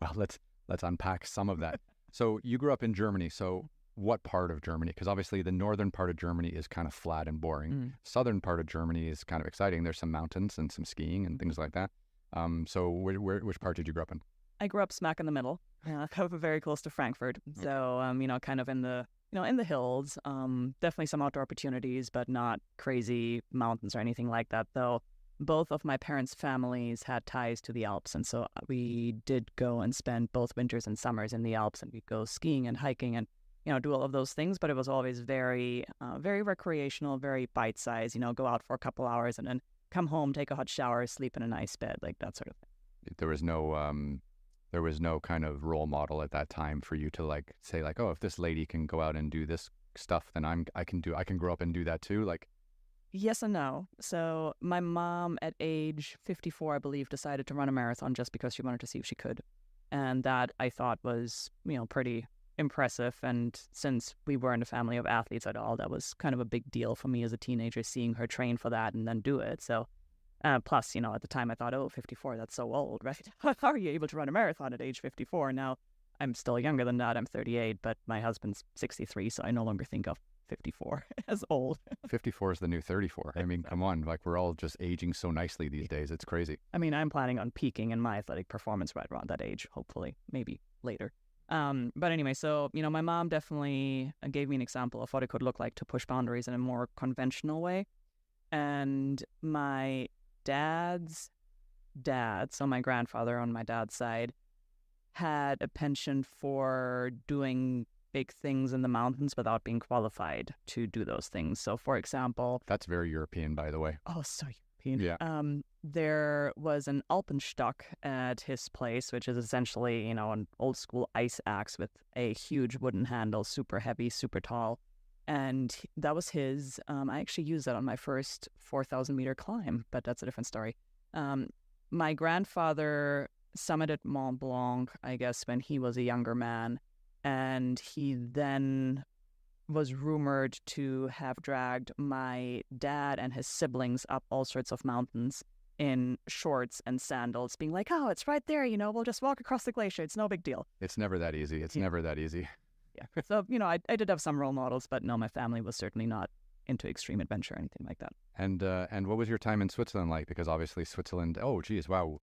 Well, let's unpack some of that. So you grew up in Germany. So what part of Germany? Because obviously the northern part of Germany is kind of flat and boring. Southern part of Germany is kind of exciting. There's some mountains and some skiing and things like that. So which part did you grow up in? I grew up smack in the middle, very close to Frankfurt. So, kind of in the hills. Definitely some outdoor opportunities, but not crazy mountains or anything like that. Though both of my parents' families had ties to the Alps, and so we did go and spend both winters and summers in the Alps, and we'd go skiing and hiking and do all of those things. But it was always very, very recreational, very bite-sized. Go out for a couple hours and then come home, take a hot shower, sleep in a nice bed, like that sort of thing. There was no kind of role model at that time for you to like say like, oh, if this lady can go out and do this stuff, then I can grow up and do that too. Like, yes and no. So my mom at age 54, I believe, decided to run a marathon just because she wanted to see if she could. And that I thought was, pretty impressive. And since we weren't a family of athletes at all, that was kind of a big deal for me as a teenager, seeing her train for that and then do it. So plus, at the time I thought, 54, that's so old, right? How are you able to run a marathon at age 54? Now, I'm still younger than that. I'm 38, but my husband's 63, so I no longer think of 54 as old. 54 is the new 34. I mean, come on, like we're all just aging so nicely these days. It's crazy. I mean, I'm planning on peaking in my athletic performance right around that age, hopefully, maybe later. But anyway, so, my mom definitely gave me an example of what it could look like to push boundaries in a more conventional way. And my dad's dad, so my grandfather on my dad's side, had a penchant for doing big things in the mountains without being qualified to do those things. So, for example... That's very European, by the way. Oh, so European. Yeah. There was an Alpenstock at his place, which is essentially, an old school ice axe with a huge wooden handle, super heavy, super tall. And that was his. I actually used that on my first 4,000 meter climb, but that's a different story. My grandfather summited Mont Blanc, I guess, when he was a younger man. And he then was rumored to have dragged my dad and his siblings up all sorts of mountains in shorts and sandals, being like, oh, it's right there, we'll just walk across the glacier. It's no big deal. It's never that easy. It's never that easy. Yeah. So, I did have some role models, but no, my family was certainly not into extreme adventure or anything like that. And what was your time in Switzerland like? Because obviously Switzerland, oh, geez, wow.